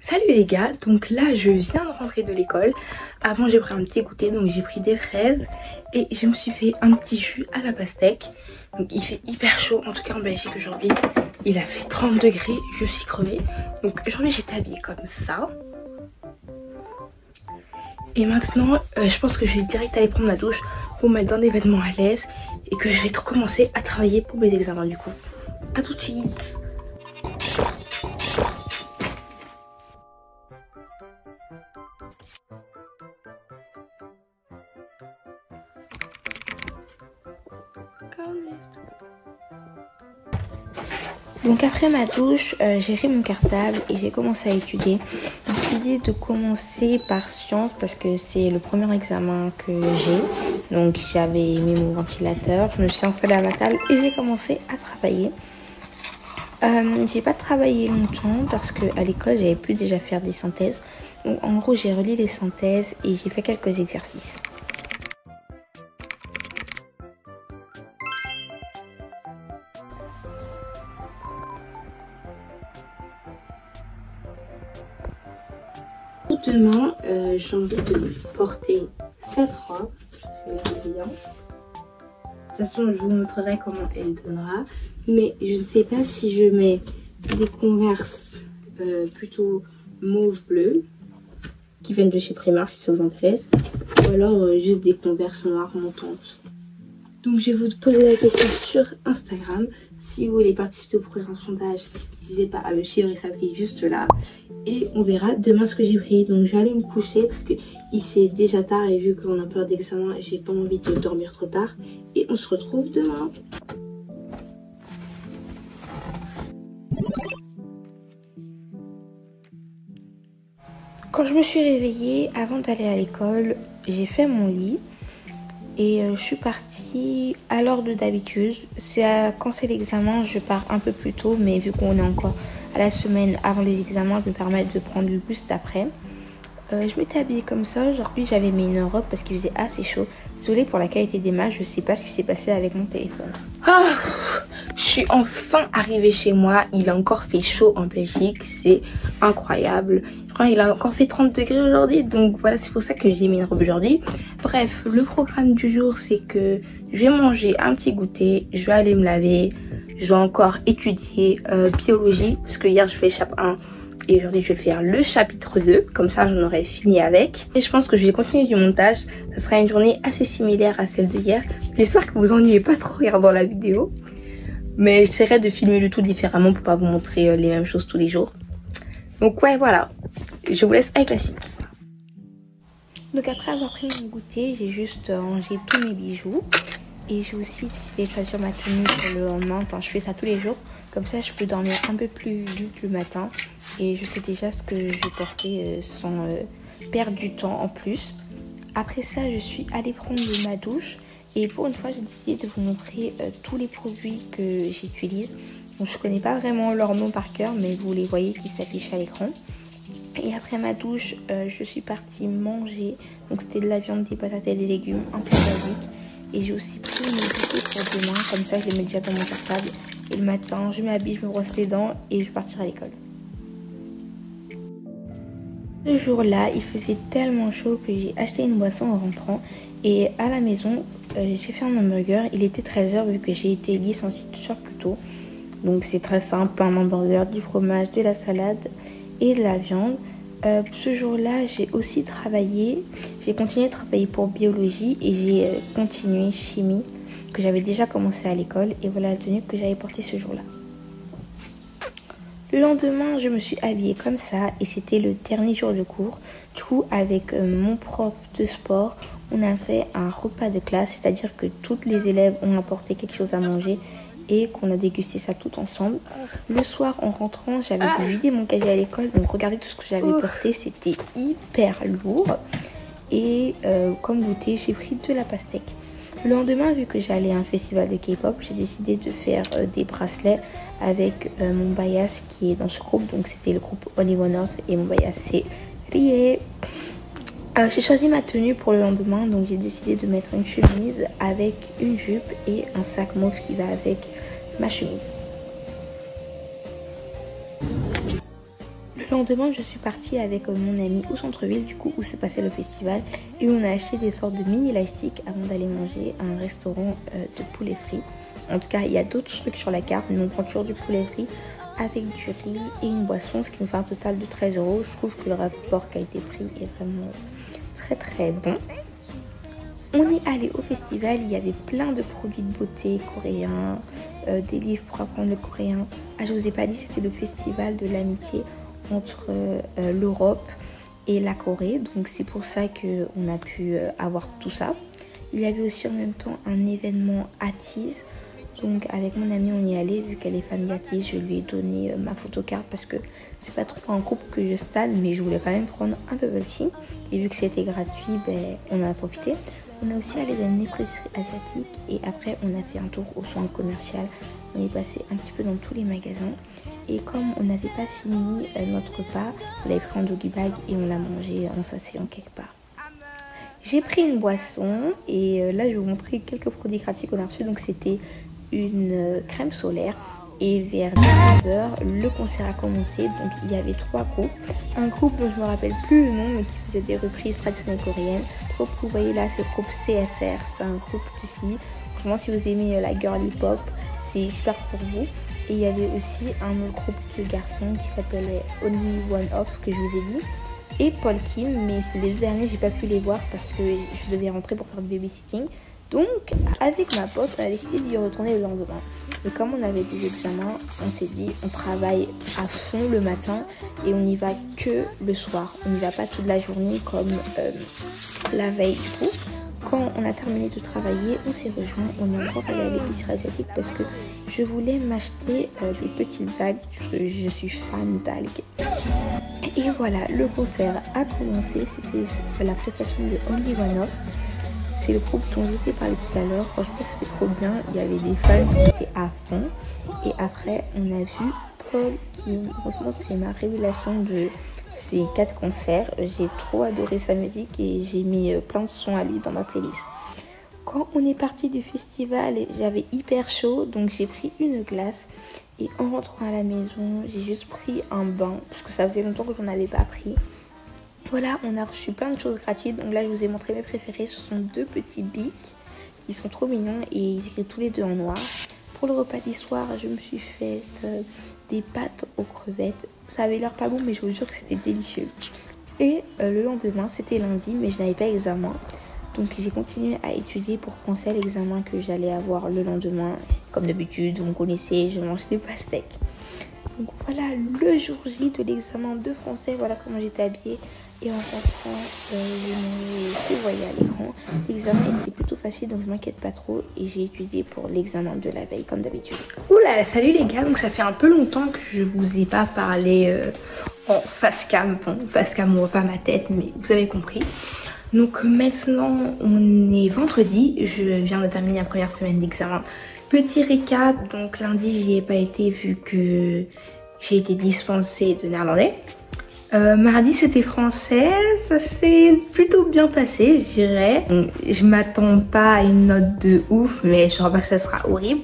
Salut les gars, donc là je viens de rentrer de l'école. Avant j'ai pris un petit goûter, donc j'ai pris des fraises et je me suis fait un petit jus à la pastèque. Donc il fait hyper chaud, en tout cas en Belgique aujourd'hui. Il a fait 30 degrés, je suis crevée. Donc aujourd'hui j'étais habillée comme ça. Et maintenant je pense que je vais direct aller prendre ma douche pour mettre dans des vêtements à l'aise. Et que je vais commencer à travailler pour mes examens du coup. A tout de suite. Donc après ma douche, j'ai pris mon cartable et j'ai commencé à étudier. J'ai décidé de commencer par sciences parce que c'est le premier examen que j'ai. Donc j'avais mis mon ventilateur, je me suis installée à ma table et j'ai commencé à travailler. J'ai pas travaillé longtemps parce qu'à l'école j'avais pu déjà faire des synthèses. Donc en gros j'ai relié les synthèses et j'ai fait quelques exercices. Demain, j'ai envie de porter cette robe. Je bien. De toute façon, je vous montrerai comment elle donnera. Mais je ne sais pas si je mets des Converse plutôt mauve bleu qui viennent de chez Primark si ça vous intéresse. Ou alors juste des Converse noires montantes. Donc je vais vous poser la question sur Instagram. Si vous voulez participer au prochain sondage, n'hésitez pas à me suivre et s'appeler juste là. Et on verra demain ce que j'ai pris. Donc je vais aller me coucher parce que ici est déjà tard et vu qu'on a peur d'examen, j'ai pas envie de dormir trop tard. Et on se retrouve demain. Quand je me suis réveillée, avant d'aller à l'école, j'ai fait mon lit. Et je suis partie à l'heure de d'habitude. Quand c'est l'examen, je pars un peu plus tôt. Mais vu qu'on est encore à la semaine avant les examens, je me permets de prendre le bus d'après. Je m'étais habillée comme ça. Aujourd'hui, j'avais mis une robe parce qu'il faisait assez chaud. Désolée pour la qualité des images. Je sais pas ce qui s'est passé avec mon téléphone. Je suis enfin arrivée chez moi. Il a encore fait chaud en Belgique. C'est incroyable. Je crois qu'il a encore fait 30 degrés aujourd'hui. Donc voilà, c'est pour ça que j'ai mis une robe aujourd'hui. Bref, le programme du jour, c'est que je vais manger un petit goûter. Je vais aller me laver. Je vais encore étudier biologie. Parce que hier, je fais chapitre 1. Et aujourd'hui, je vais faire le chapitre 2. Comme ça, j'en aurai fini avec. Et je pense que je vais continuer du montage. Ça sera une journée assez similaire à celle de hier. J'espère que vous vous ennuyez pas trop en regardant la vidéo. Mais j'essaierai de filmer le tout différemment pour pas vous montrer les mêmes choses tous les jours. Donc ouais, voilà. Je vous laisse avec la suite. Donc après avoir pris mon goûter, j'ai juste rangé tous mes bijoux. Et j'ai aussi décidé de choisir ma tenue pour le lendemain. Enfin, je fais ça tous les jours. Comme ça, je peux dormir un peu plus vite le matin. Et je sais déjà ce que je vais porter sans perdre du temps en plus. Après ça, je suis allée prendre ma douche. Et pour une fois, j'ai décidé de vous montrer tous les produits que j'utilise. Donc, je ne connais pas vraiment leur nom par cœur, mais vous les voyez qui s'affichent à l'écran. Et après ma douche, je suis partie manger. Donc c'était de la viande, des patates et des légumes, un peu basique. Et j'ai aussi pris mes goûters pour demain. Comme ça, je les mets déjà dans mon cartable. Et le matin, je m'habille, je me brosse les dents et je vais partir à l'école. Ce jour-là, il faisait tellement chaud que j'ai acheté une boisson en rentrant. Et à la maison, j'ai fait un hamburger. Il était 13 h vu que j'ai été licenciée plus tôt. Donc c'est très simple, un hamburger, du fromage, de la salade et de la viande. Ce jour-là, j'ai aussi travaillé. J'ai continué de travailler pour biologie et j'ai continué chimie que j'avais déjà commencé à l'école. Et voilà la tenue que j'avais portée ce jour-là. Le lendemain, je me suis habillée comme ça et c'était le dernier jour de cours. Du coup, avec mon prof de sport, on a fait un repas de classe, c'est-à-dire que toutes les élèves ont apporté quelque chose à manger et qu'on a dégusté ça tout ensemble. Le soir, en rentrant, j'avais vidé mon casier à l'école, donc regardez tout ce que j'avais porté, c'était hyper lourd. Et comme goûter, j'ai pris de la pastèque. Le lendemain, vu que j'allais à un festival de K-pop, j'ai décidé de faire des bracelets avec mon bias qui est dans ce groupe. Donc c'était le groupe Only One Off et mon bias c'est Riez. J'ai choisi ma tenue pour le lendemain, donc j'ai décidé de mettre une chemise avec une jupe et un sac mauve qui va avec ma chemise. Le lendemain, je suis partie avec mon ami au centre-ville, du coup où se passait le festival, et on a acheté des sortes de mini élastiques avant d'aller manger à un restaurant de poulet frit. En tout cas, il y a d'autres trucs sur la carte, mais on prend toujours du poulet frit avec du riz et une boisson, ce qui nous fait un total de 13 €. Je trouve que le rapport qualité-prix est vraiment très bon. On est allé au festival, il y avait plein de produits de beauté coréens, des livres pour apprendre le coréen. Ah, je vous ai pas dit, c'était le festival de l'amitié entre l'Europe et la Corée, donc c'est pour ça qu'on a pu avoir tout ça. Il y avait aussi en même temps un événement ATEEZ. Donc avec mon amie on y est allé, vu qu'elle est fan d'ATEEZ, je lui ai donné ma photocarte parce que c'est pas trop un groupe que je stan, mais je voulais quand même prendre un bubble tea. Et vu que c'était gratuit, on en a profité. On a aussi allé dans une épicerie asiatique et après on a fait un tour au centre commercial. On est passé un petit peu dans tous les magasins. Et comme on n'avait pas fini notre repas, on l'avait pris en doggy bag et on l'a mangé en s'asseyant quelque part. J'ai pris une boisson et là je vais vous montrer quelques produits gratuits qu'on a reçus. Donc c'était une crème solaire et vers 19 h le concert a commencé. Donc il y avait 3 groupes, un groupe dont je me rappelle plus le nom mais qui faisait des reprises traditionnelles coréennes. Le groupe que vous voyez là c'est le groupe CSR, c'est un groupe de filles. Franchement si vous aimez la girly pop c'est super pour vous. Et il y avait aussi un autre groupe de garçons qui s'appelait Only One Off que je vous ai dit, et Paul Kim, mais c'est les deux derniers j'ai pas pu les voir parce que je devais rentrer pour faire du babysitting. Donc, avec ma pote, on a décidé d'y retourner le lendemain. Et comme on avait des examens, on s'est dit, on travaille à fond le matin et on n'y va que le soir. On n'y va pas toute la journée comme la veille. Du coup, quand on a terminé de travailler, on s'est rejoints. On est encore allé à l'épicerie asiatique parce que je voulais m'acheter des petites algues parce que je suis fan d'algues. Et voilà, le concert a commencé. C'était la prestation de Only One Off. C'est le groupe dont je vous ai parlé tout à l'heure. Franchement, c'était trop bien. Il y avait des fans qui étaient à fond. Et après, on a vu Paul Kim. Franchement, c'est ma révélation de ces 4 concerts. J'ai trop adoré sa musique et j'ai mis plein de sons à lui dans ma playlist. Quand on est parti du festival, j'avais hyper chaud. Donc, j'ai pris une glace. Et en rentrant à la maison, j'ai juste pris un bain. Parce que ça faisait longtemps que j'en avais pas pris. Voilà, on a reçu plein de choses gratuites. Donc là, je vous ai montré mes préférés. Ce sont 2 petits bics qui sont trop mignons et ils écrivent tous les 2 en noir. Pour le repas du soir, je me suis fait des pâtes aux crevettes. Ça avait l'air pas bon, mais je vous jure que c'était délicieux. Et le lendemain, c'était lundi, mais je n'avais pas examen. Donc j'ai continué à étudier pour français, l'examen que j'allais avoir le lendemain. Comme d'habitude, vous me connaissez, je mange des pastèques. Donc voilà, le jour J de l'examen de français, voilà comment j'étais habillée. Et en rentrant, j'ai mangé ce que vous voyez à l'écran. L'examen était plutôt facile, donc je m'inquiète pas trop. Et j'ai étudié pour l'examen de la veille, comme d'habitude. Oula, salut les gars, donc ça fait un peu longtemps que je vous ai pas parlé en face cam. Bon, face cam, on voit pas ma tête, mais vous avez compris. Donc maintenant, on est vendredi. Je viens de terminer la première semaine d'examen. Petit récap, donc lundi, j'y ai pas été vu que j'ai été dispensée de néerlandais. Mardi c'était français, ça s'est plutôt bien passé je dirais. Je m'attends pas à une note de ouf mais je crois pas que ça sera horrible.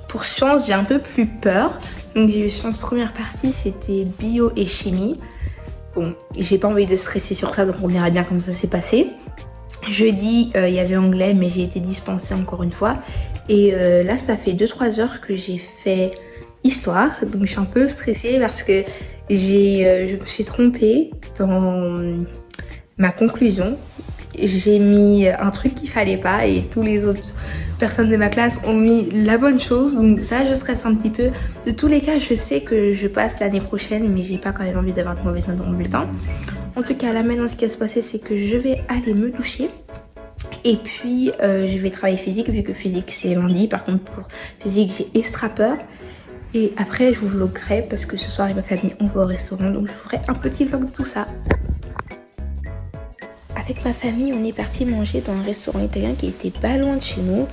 Pour sciences j'ai un peu plus peur. Donc j'ai eu sciences première partie, c'était bio et chimie. Bon, j'ai pas envie de stresser sur ça donc on verra bien comment ça s'est passé. Jeudi il y avait anglais mais j'ai été dispensée encore une fois. Et là ça fait 2-3 heures que j'ai fait histoire. Donc je suis un peu stressée parce que je me suis trompée dans ma conclusion. J'ai mis un truc qu'il fallait pas et tous les autres personnes de ma classe ont mis la bonne chose. Donc ça, je stresse un petit peu. De tous les cas, je sais que je passe l'année prochaine, mais j'ai pas quand même envie d'avoir de mauvaises notes dans mon bulletin. En tout cas, là maintenant, ce qui va se passer, c'est que je vais aller me doucher. Et puis, je vais travailler physique, vu que physique, c'est lundi. Par contre, pour physique, j'ai extra peur. Et après je vous vloggerai parce que ce soir avec ma famille on va au restaurant, donc je vous ferai un petit vlog de tout ça. Avec ma famille on est parti manger dans un restaurant italien qui était pas loin de chez nous.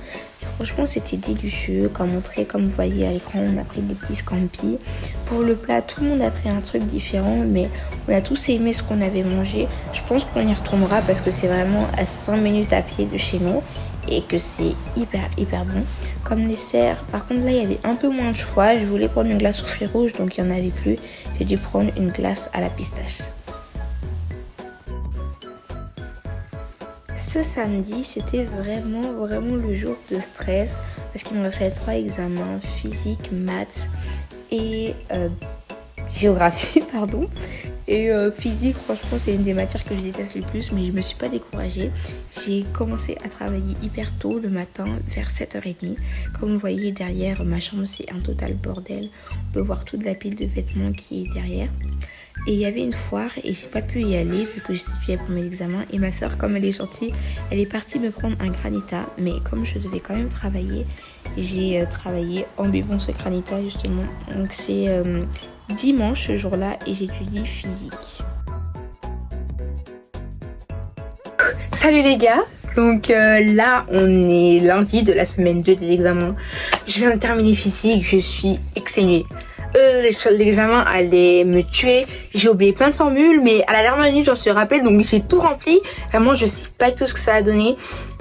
franchement c'était délicieux. Comme vous voyez à l'écran, on a pris des petits scampi. Pour le plat, tout le monde a pris un truc différent, mais on a tous aimé ce qu'on avait mangé. Je pense qu'on y retournera parce que c'est vraiment à 5 minutes à pied de chez nous et que c'est hyper bon. Comme dessert, par contre là il y avait un peu moins de choix. Je voulais prendre une glace aux fruits rouges, donc il n'y en avait plus. J'ai dû prendre une glace à la pistache. Ce samedi, c'était vraiment le jour de stress parce qu'il me restait 3 examens, physique, maths et géographie, pardon. Et physique, franchement, c'est une des matières que je déteste le plus, mais je me suis pas découragée. J'ai commencé à travailler hyper tôt le matin, vers 7h30. Comme vous voyez derrière, ma chambre, c'est un total bordel. On peut voir toute la pile de vêtements qui est derrière. Et il y avait une foire et j'ai pas pu y aller vu que j'étudiais pour mes examens. Et ma soeur, comme elle est gentille, elle est partie me prendre un granita. Mais comme je devais quand même travailler, j'ai travaillé en buvant ce granita justement. Donc c'est dimanche ce jour-là et j'étudie physique. Salut les gars, donc là on est lundi de la semaine 2 des examens. Je viens de terminer physique, je suis exténuée. L'examen allait me tuer, j'ai oublié plein de formules mais à la dernière minute j'en suis rappelée, donc j'ai tout rempli. Vraiment je sais pas du tout ce que ça a donné.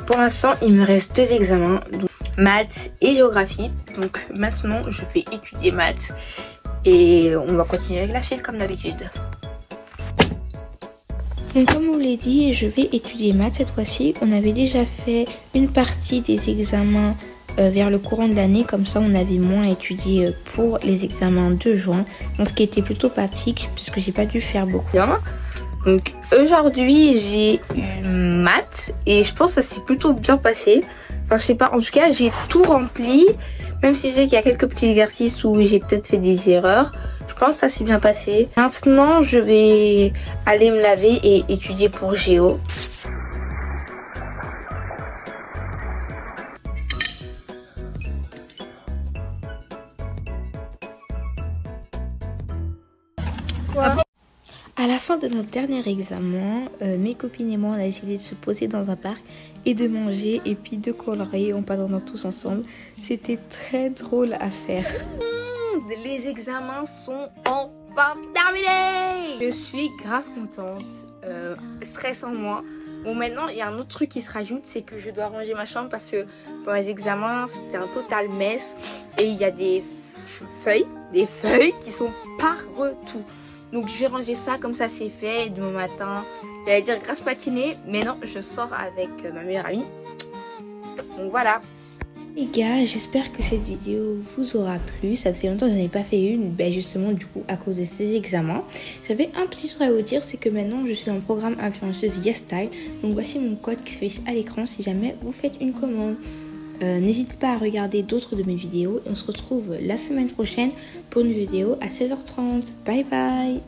Pour l'instant il me reste 2 examens, donc maths et géographie. Donc maintenant je vais étudier maths et on va continuer avec la suite comme d'habitude. Donc comme on l'a dit, je vais étudier maths cette fois-ci. On avait déjà fait une partie des examens vers le courant de l'année, comme ça on avait moins étudié pour les examens de juin. Donc ce qui était plutôt pratique puisque j'ai pas dû faire beaucoup. Donc aujourd'hui j'ai eu maths et je pense que ça s'est plutôt bien passé. Enfin je sais pas, en tout cas j'ai tout rempli. Même si je sais qu'il y a quelques petits exercices où j'ai peut-être fait des erreurs. Je pense que ça s'est bien passé. Maintenant je vais aller me laver et étudier pour Géo. À la fin de notre dernier examen, mes copines et moi on a décidé de se poser dans un parc et de manger et puis de colorer en parlant tous ensemble. C'était très drôle à faire. Les examens sont enfin terminés. Je suis grave contente. Stress en moi. Bon maintenant il y a un autre truc qui se rajoute, c'est que je dois ranger ma chambre parce que pour les examens c'était un total mess. Et il y a des feuilles qui sont partout. Donc je vais ranger ça, comme ça c'est fait. Et demain matin, j'allais dire grasse matinée, mais non, je sors avec ma meilleure amie. Donc voilà. Les gars, j'espère que cette vidéo vous aura plu. Ça faisait longtemps que je n'en ai pas fait une, justement du coup à cause de ces examens. J'avais un petit truc à vous dire, c'est que maintenant je suis dans le programme influenceuse YesStyle. Donc voici mon code qui s'affiche à l'écran si jamais vous faites une commande. N'hésitez pas à regarder d'autres de mes vidéos et on se retrouve la semaine prochaine pour une vidéo à 16h30. Bye bye.